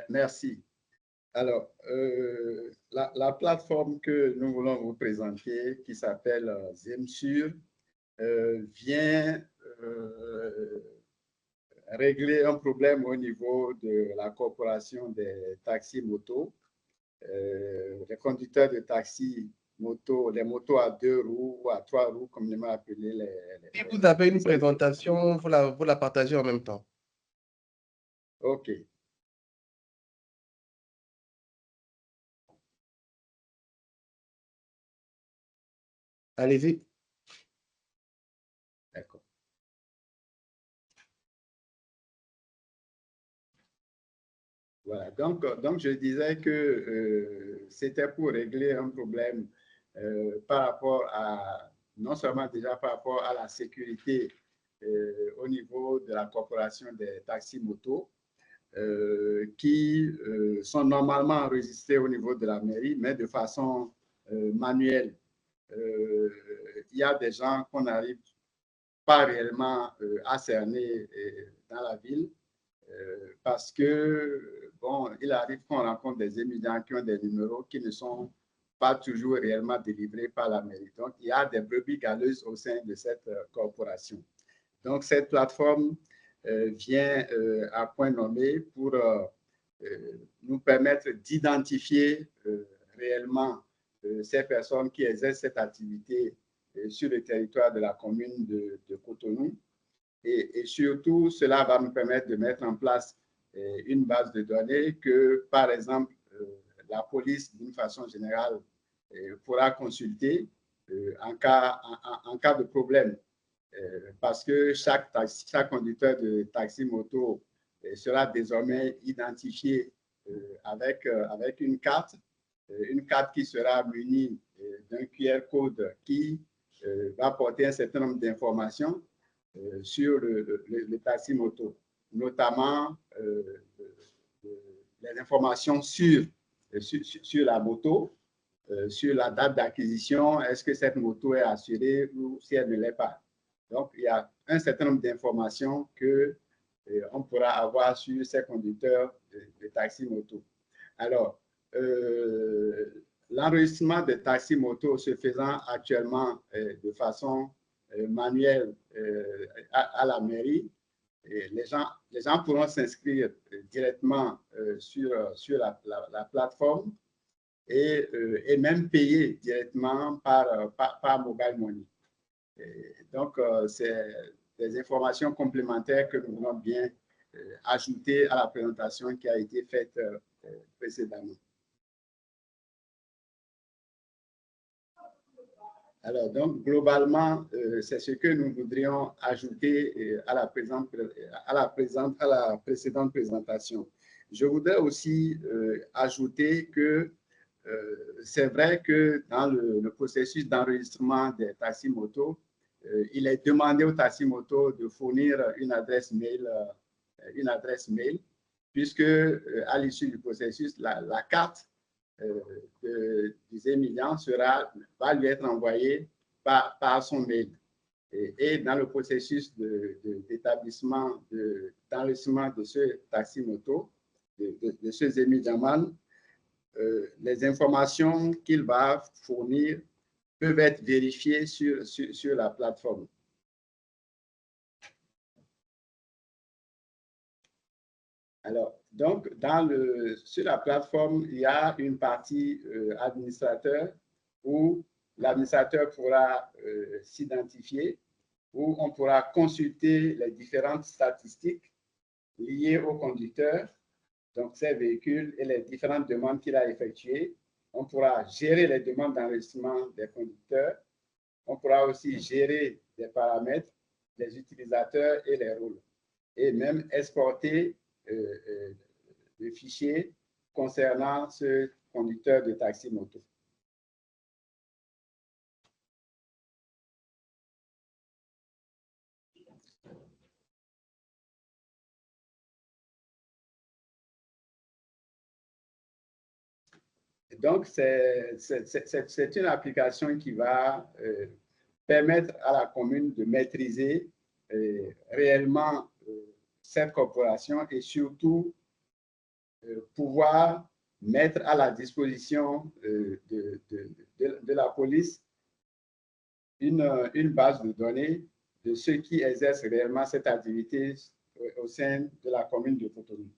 Merci. Alors, la plateforme que nous voulons vous présenter, qui s'appelle Zemsur, vient régler un problème au niveau de la corporation des taxis motos. Les conducteurs de taxis motos, les motos à 2 roues ou à 3 roues, comme communément appelés Si vous avez une présentation, vous la partagez en même temps. OK. Allez-y. D'accord. Voilà, donc je disais que c'était pour régler un problème par rapport à, non seulement déjà par rapport à la sécurité au niveau de la corporation des taxis motos, qui sont normalement enregistrés au niveau de la mairie, mais de façon manuelle. Il y a des gens qu'on n'arrive pas réellement à cerner dans la ville parce que, bon, il arrive qu'on rencontre des étudiants qui ont des numéros qui ne sont pas toujours réellement délivrés par la mairie. Donc, il y a des brebis galeuses au sein de cette corporation. Donc, cette plateforme vient à point nommé pour nous permettre d'identifier réellement ces personnes qui exercent cette activité sur le territoire de la commune de Cotonou. Et surtout, cela va nous permettre de mettre en place une base de données que, par exemple, la police, d'une façon générale, pourra consulter en cas de problème. Parce que chaque conducteur de taxi moto sera désormais identifié avec une carte qui sera munie d'un QR code qui va porter un certain nombre d'informations sur le taxi moto, notamment les informations sur la moto, sur la date d'acquisition, est-ce que cette moto est assurée ou si elle ne l'est pas. Donc, il y a un certain nombre d'informations qu'on pourra avoir sur ces conducteurs de taxi moto. Alors, l'enregistrement des taxis moto se faisant actuellement de façon manuelle à la mairie, et les gens pourront s'inscrire directement sur la plateforme et même payer directement par mobile money. Et donc, c'est des informations complémentaires que nous voulons bien ajouter à la présentation qui a été faite précédemment. Alors, donc, globalement, c'est ce que nous voudrions ajouter à la précédente présentation. Je voudrais aussi ajouter que c'est vrai que dans le processus d'enregistrement des taxis motos, il est demandé aux taxis motos de fournir une adresse mail, puisque à l'issue du processus, la carte des étudiants va lui être envoyée par son mail. Et dans le processus d'établissement, d'enregistrement de ce taxi moto, de ce Zemijaman, les informations qu'il va fournir peuvent être vérifiées sur la plateforme. Alors, donc, sur la plateforme, il y a une partie administrateur où l'administrateur pourra s'identifier, où on pourra consulter les différentes statistiques liées au conducteur, donc ces véhicules et les différentes demandes qu'il a effectuées. On pourra gérer les demandes d'enregistrement des conducteurs. On pourra aussi gérer les paramètres, les utilisateurs et les rôles. Et même exporter le fichier concernant ce conducteur de taxi moto. Donc, c'est une application qui va permettre à la commune de maîtriser réellement cette corporation et surtout pouvoir mettre à la disposition de la police une base de données de ceux qui exercent réellement cette activité au sein de la commune de Cotonou.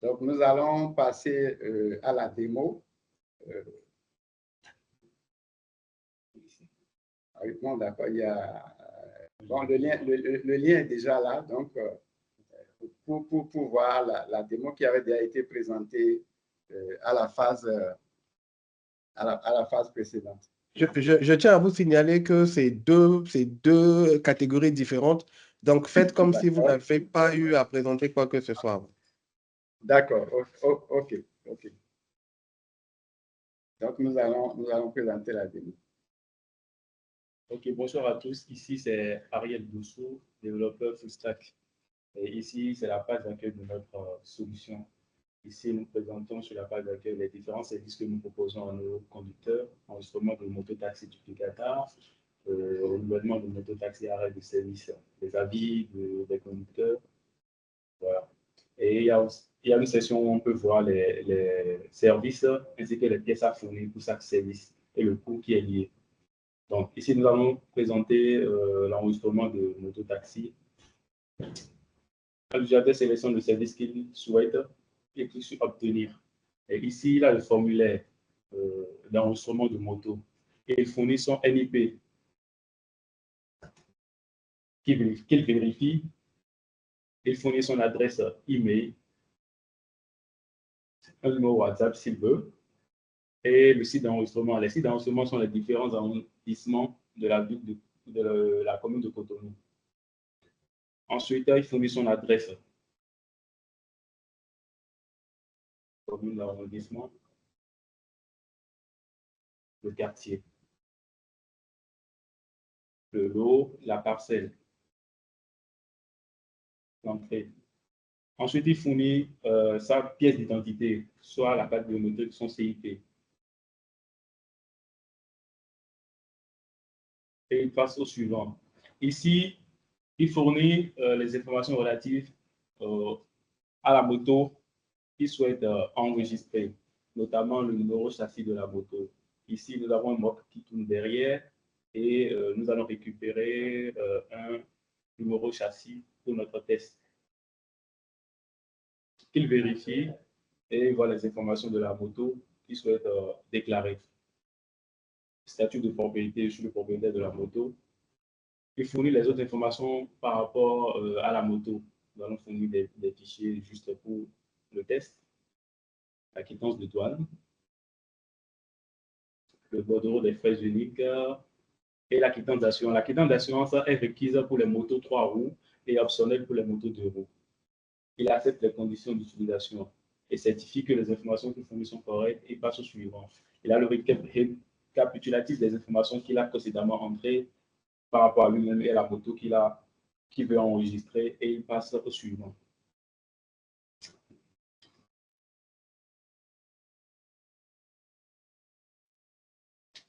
Donc, nous allons passer à la démo. Bon, d'accord, il y a... Bon, le lien est déjà là, donc pour voir la démo qui avait déjà été présentée à la phase précédente. Je tiens à vous signaler que c'est deux catégories différentes. Donc, faites comme si vous n'avez pas eu à présenter quoi que ce soit. D'accord, OK. Donc, nous allons présenter la démo. Ok, bonsoir à tous. Ici, c'est Ariel Boussou, développeur full stack. Et ici, c'est la page d'accueil de notre solution. Ici, nous présentons sur la page d'accueil les différents services que nous proposons à nos conducteurs, enregistrement de mototaxi duplicata, renouvellement de mototaxi arrêt de service, les avis des conducteurs. Voilà. Et il y a une section où on peut voir les services ainsi que les pièces à fournir pour chaque service et le coût qui est lié. Donc, ici, nous allons présenter l'enregistrement de mototaxi. L'utilisateur sélectionne le service qu'il souhaite et clique sur obtenir. Et ici, il a le formulaire d'enregistrement de moto et il fournit son NIP qu'il vérifie. Il fournit son adresse email, un numéro WhatsApp s'il veut, et le site d'enregistrement. Les sites d'enregistrement sont les différents arrondissements de la ville de la commune de Cotonou. Ensuite, il fournit son adresse. Commune d'arrondissement, le quartier, le lot, la parcelle, l'entrée. Ensuite, il fournit sa pièce d'identité, soit la carte biométrique, son CIP. Et il passe au suivant. Ici, il fournit les informations relatives à la moto qu'il souhaite enregistrer, notamment le numéro châssis de la moto. Ici, nous avons un mock qui tourne derrière et nous allons récupérer un numéro châssis pour notre test. Il vérifie et voit les informations de la moto qu'il souhaite déclarer. Statut de propriété sur le propriétaire de la moto. Il fournit les autres informations par rapport à la moto. Nous allons fournir des fichiers juste pour le test. La quittance de douane, le bordereau des frais uniques et la quittance d'assurance. La quittance d'assurance est requise pour les motos 3 roues et optionnelle pour les motos 2 roues. Il accepte les conditions d'utilisation et certifie que les informations qu'il fournit sont correctes et passe au suivant. Il a le récapitulatif des informations qu'il a précédemment entrées par rapport à lui-même et à la moto qu'il veut enregistrer et il passe au suivant.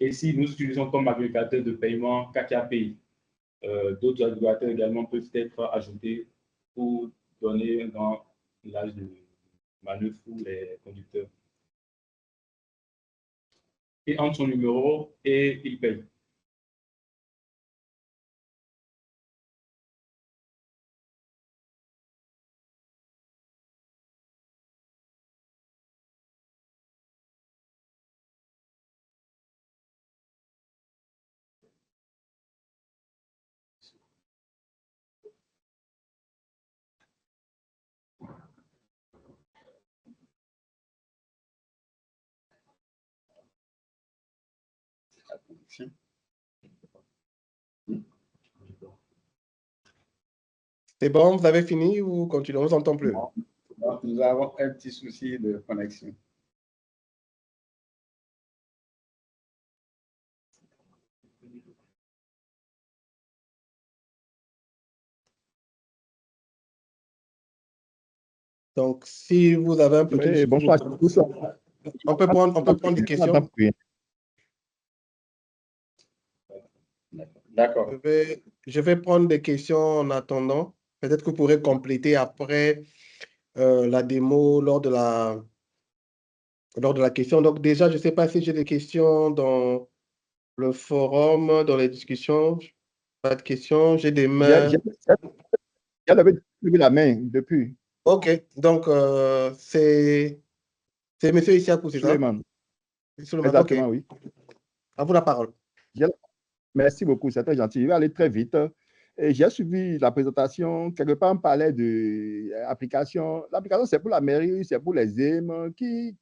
Ici, nous utilisons comme agrégateur de paiement KKPay. D'autres agrégateurs également peuvent être ajoutés pour donner dans l'âge de manœuvre pour les conducteurs. Il entre son numéro et il paye. C'est bon, vous avez fini ou continuez? On ne vous entend plus. Donc, nous avons un petit souci de connexion. Donc, si vous avez un petit souci, bonsoir à tous. on peut prendre des questions. D'accord. Je vais prendre des questions en attendant. Peut-être que vous pourrez compléter après la démo lors de la question. Donc déjà, je ne sais pas si j'ai des questions dans le forum, dans les discussions. Pas de questions. J'ai des mains. Elle avait levé la main depuis. OK. Donc, c'est M. Isiakou, c'est ça? Suleiman. Suleiman, Exactement, OK. oui. À vous la parole. Merci beaucoup, c'est très gentil. Je vais aller très vite. Et j'ai suivi la présentation. Quelque part, on parlait de l'application. L'application, c'est pour la mairie, c'est pour les ZEM. Tu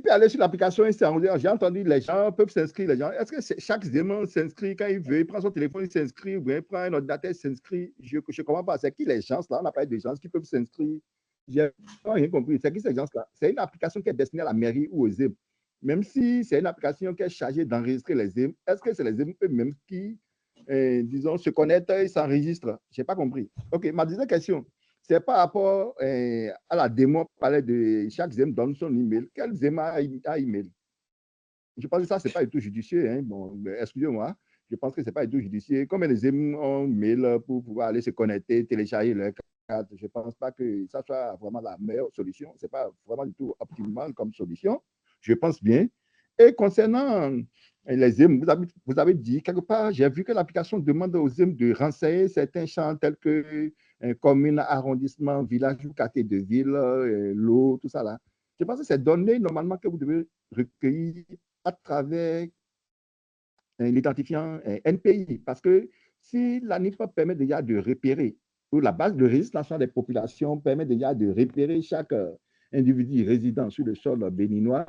peux aller sur l'application et j'ai entendu les gens peuvent s'inscrire. Est-ce que chaque ZEM s'inscrit quand il veut, il prend son téléphone, il s'inscrit, ou bien il prend un ordinateur, il s'inscrit. Je ne comprends pas. C'est qui les gens là? On a parlé de gens qui peuvent s'inscrire. Je n'ai rien compris. C'est qui ces gens-là? C'est une application qui est destinée à la mairie ou aux ZEM. Même si c'est une application qui est chargée d'enregistrer les ZEM, est-ce que c'est les ZEM eux-mêmes qui, disons, se connectent et s'enregistrent? Je n'ai pas compris. OK, ma deuxième question, c'est par rapport à la démo, on parlait de chaque ZEM donne son email. Quel ZEM a email? Je pense que ça, ce n'est pas du tout judicieux. Hein. Bon, excusez-moi, je pense que ce n'est pas du tout judicieux. Combien de ZEM ont mail pour pouvoir aller se connecter, télécharger leur carte? Je ne pense pas que ça soit vraiment la meilleure solution. Ce n'est pas vraiment du tout optimal comme solution. Je pense bien. Et concernant les ZEM, vous avez dit, quelque part, j'ai vu que l'application demande aux ZEM de renseigner certains champs tels que commune, arrondissement, village ou quartier de ville, l'eau, tout ça là. Je pense que c'est données normalement que vous devez recueillir à travers l'identifiant NPI. Parce que si l'ANIP permet déjà de repérer, ou la base de registre national des populations permet déjà de repérer chaque individu résident sur le sol béninois,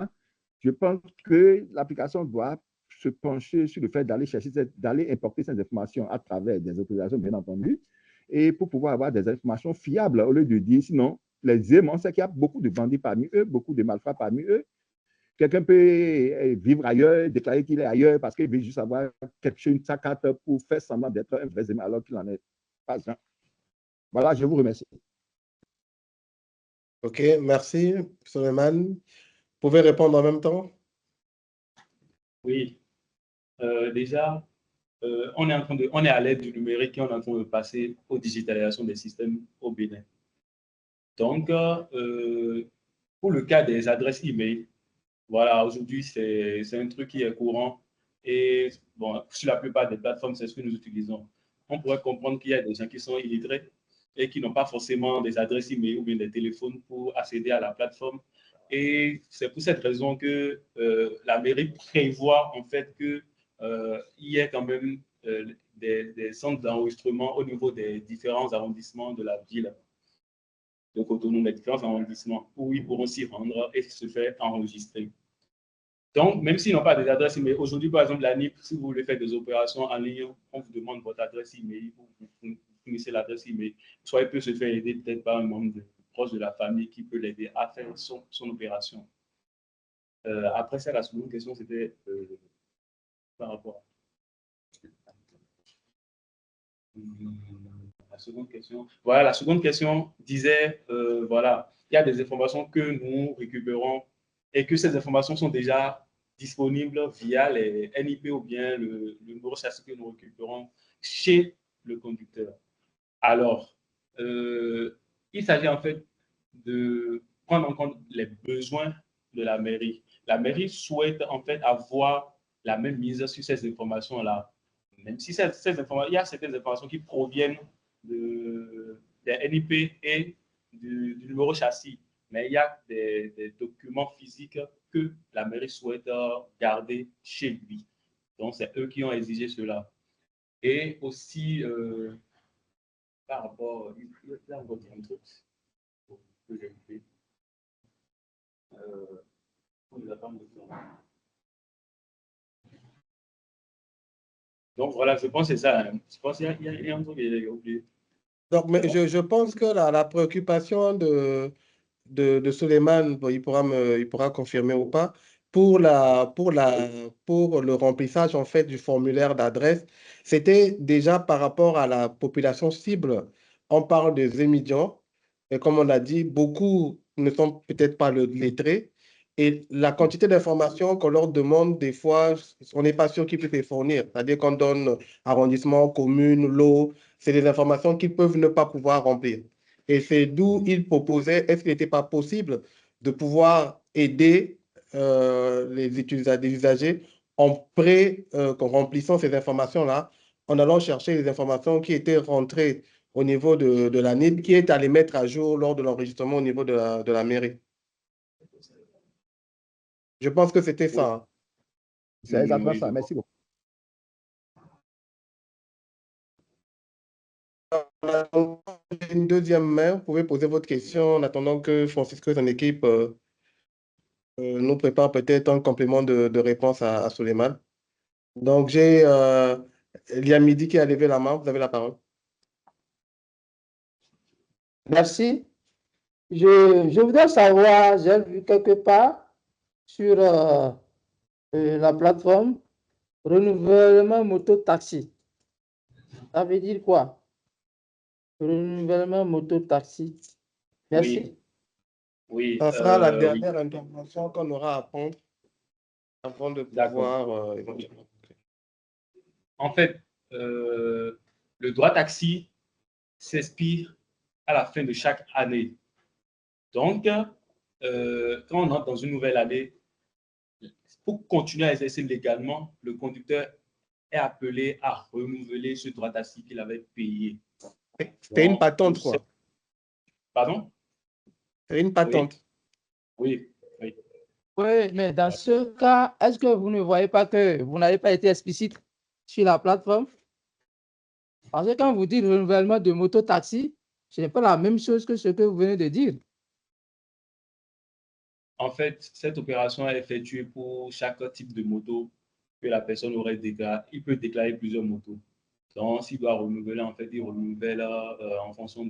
je pense que l'application doit se pencher sur le fait d'aller chercher, d'aller importer ces informations à travers des autorisations, bien entendu, et pour pouvoir avoir des informations fiables au lieu de dire, sinon, les ZEM, on sait qu'il y a beaucoup de bandits parmi eux, beaucoup de malfrats parmi eux. Quelqu'un peut vivre ailleurs, déclarer qu'il est ailleurs parce qu'il veut juste avoir quelque chose, sa carte pour faire semblant d'être un vrai ZEM alors qu'il n'en est pas un. Voilà, je vous remercie. OK, merci, Suleiman. Vous pouvez répondre en même temps? Oui. Déjà, on est à l'aide du numérique et on est en train de passer aux digitalisations des systèmes au Bénin. Donc, pour le cas des adresses email, voilà, aujourd'hui, c'est un truc qui est courant. Et bon, sur la plupart des plateformes, c'est ce que nous utilisons. On pourrait comprendre qu'il y a des gens qui sont illettrés et qui n'ont pas forcément des adresses email ou bien des téléphones pour accéder à la plateforme. Et c'est pour cette raison que la mairie prévoit en fait qu'il y ait quand même des centres d'enregistrement au niveau des différents arrondissements de la ville. Donc, autour des différents arrondissements où ils pourront s'y rendre et se faire enregistrer. Donc, même s'ils n'ont pas des adresses email, aujourd'hui, par exemple, la NIP, si vous voulez faire des opérations en ligne, on vous demande votre adresse email, vous fournissez l'adresse email. Soit il peut se faire aider peut-être par un membre proche de la famille qui peut l'aider à faire son opération. Après ça, la seconde question, c'était par rapport la seconde question. Voilà, la seconde question disait, voilà, il y a des informations que nous récupérons et que ces informations sont déjà disponibles via les NIP ou bien le numéro châssis que nous récupérons chez le conducteur. Alors, il s'agit en fait de prendre en compte les besoins de la mairie. La mairie souhaite en fait avoir la même mise sur ces informations-là. Même si il y a certaines informations qui proviennent des NIP et du numéro châssis, mais il y a des documents physiques que la mairie souhaite garder chez lui. Donc, c'est eux qui ont exigé cela. Et aussi, par rapport, il y a encore un truc que j'ai fait. Donc voilà, je pense que c'est ça. Hein. Je pense qu'il y a un truc que j'ai oublié. Donc, mais je pense que la préoccupation de Suleiman, bon, il pourra confirmer ou pas, pour le remplissage en fait du formulaire d'adresse, c'était déjà par rapport à la population cible. On parle des émigrants, et comme on a dit, beaucoup ne sont peut-être pas lettrés, Et la quantité d'informations qu'on leur demande, des fois, on n'est pas sûr qu'ils puissent les fournir. C'est-à-dire qu'on donne arrondissement, commune, lot, c'est des informations qu'ils peuvent ne pas pouvoir remplir. Et c'est d'où ils proposaient, est-ce qu'il n'était pas possible de pouvoir aider les usagers en remplissant ces informations-là, en allant chercher les informations qui étaient rentrées au niveau de la NIB, qui est à les mettre à jour lors de l'enregistrement au niveau de la mairie. Je pense que c'était ça. Hein. C'est exactement ça. Merci beaucoup. Une deuxième main, vous pouvez poser votre question en attendant que Francisco et son équipe nous prépare peut-être un complément de réponse à Suleiman. Donc, j'ai Liamidi qui a levé la main. Vous avez la parole. Merci. Je voudrais savoir, j'ai vu quelque part sur la plateforme renouvellement moto-taxi. Ça veut dire quoi? Renouvellement moto-taxi. Merci. Oui. Ça sera la dernière intervention qu'on aura à prendre avant de pouvoir éventuellement. En fait, le droit taxi s'expire à la fin de chaque année. Donc, quand on entre dans une nouvelle année, pour continuer à exercer légalement, le conducteur est appelé à renouveler ce droit taxi qu'il avait payé. C'était une patente, quoi. Pardon? C'est une patente. Oui. Oui. Oui, mais dans ce cas, est-ce que vous ne voyez pas que vous n'avez pas été explicite sur la plateforme? Parce que quand vous dites renouvellement de moto-taxi, ce n'est pas la même chose que ce que vous venez de dire. En fait, cette opération est effectuée pour chaque type de moto que la personne aurait déclaré. Il peut déclarer plusieurs motos. Donc, s'il doit renouveler, en fait, il renouvelle en fonction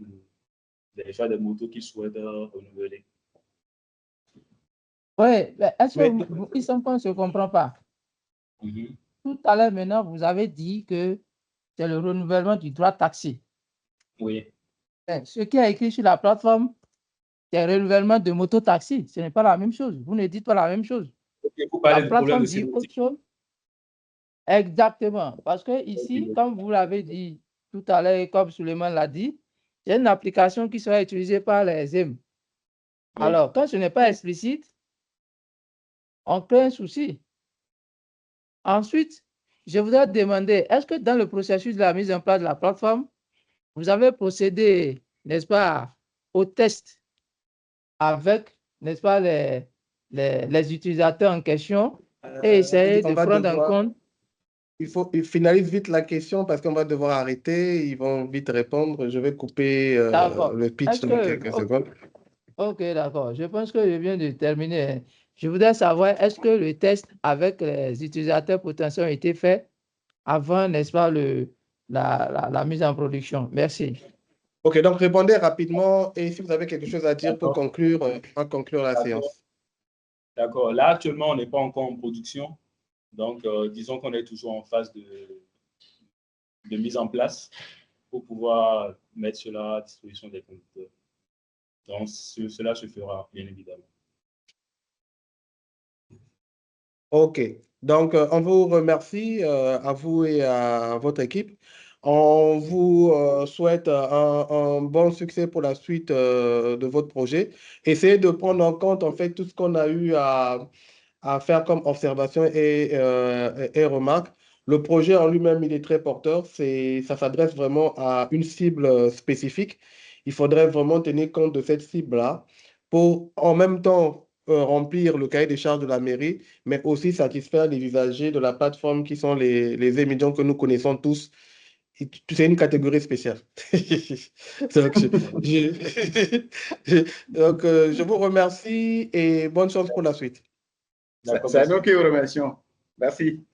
des choix des motos qu'il souhaite renouveler. Oui, mais est-ce que ils sont pas, on ne se comprend pas? Tout à l'heure, maintenant, vous avez dit que c'est le renouvellement du droit taxi. Oui. Ce qui est écrit sur la plateforme, c'est renouvellement de moto-taxi. Ce n'est pas la même chose. Vous ne dites pas la même chose. La plateforme dit autre chose. Exactement. Parce que ici, comme vous l'avez dit tout à l'heure, comme Suleiman l'a dit, c'est une application qui sera utilisée par les EM. Oui. Alors, quand ce n'est pas explicite, on crée un souci. Ensuite, je voudrais demander, est-ce que dans le processus de la mise en place de la plateforme, vous avez procédé, n'est-ce pas, au test avec, n'est-ce pas, les utilisateurs en question et essayer de prendre en compte? Il finalise vite la question parce qu'on va devoir arrêter. Ils vont vite répondre. Je vais couper le pitch dans quelques secondes. Ok, d'accord. Je pense que je viens de terminer. Je voudrais savoir, est-ce que le test avec les utilisateurs potentiels a été fait avant, n'est-ce pas, la mise en production? Merci. Ok, donc répondez rapidement et si vous avez quelque chose à dire pour conclure, on va conclure la séance. D'accord. Là, actuellement, on n'est pas encore en production. Donc, disons qu'on est toujours en phase de mise en place pour pouvoir mettre cela à disposition des conducteurs. Donc, cela se fera, bien évidemment. OK. Donc, on vous remercie, à vous et à votre équipe. On vous souhaite un bon succès pour la suite de votre projet. Essayez de prendre en compte, en fait, tout ce qu'on a eu à faire comme observation et remarque. Le projet en lui-même, il est très porteur. Ça s'adresse vraiment à une cible spécifique. Il faudrait vraiment tenir compte de cette cible-là pour, en même temps, remplir le cahier des charges de la mairie, mais aussi satisfaire les usagers de la plateforme qui sont les émigrants que nous connaissons tous. C'est une catégorie spéciale. Donc, je vous remercie et bonne chance pour la suite. C'est nous qui vous remercions. Merci.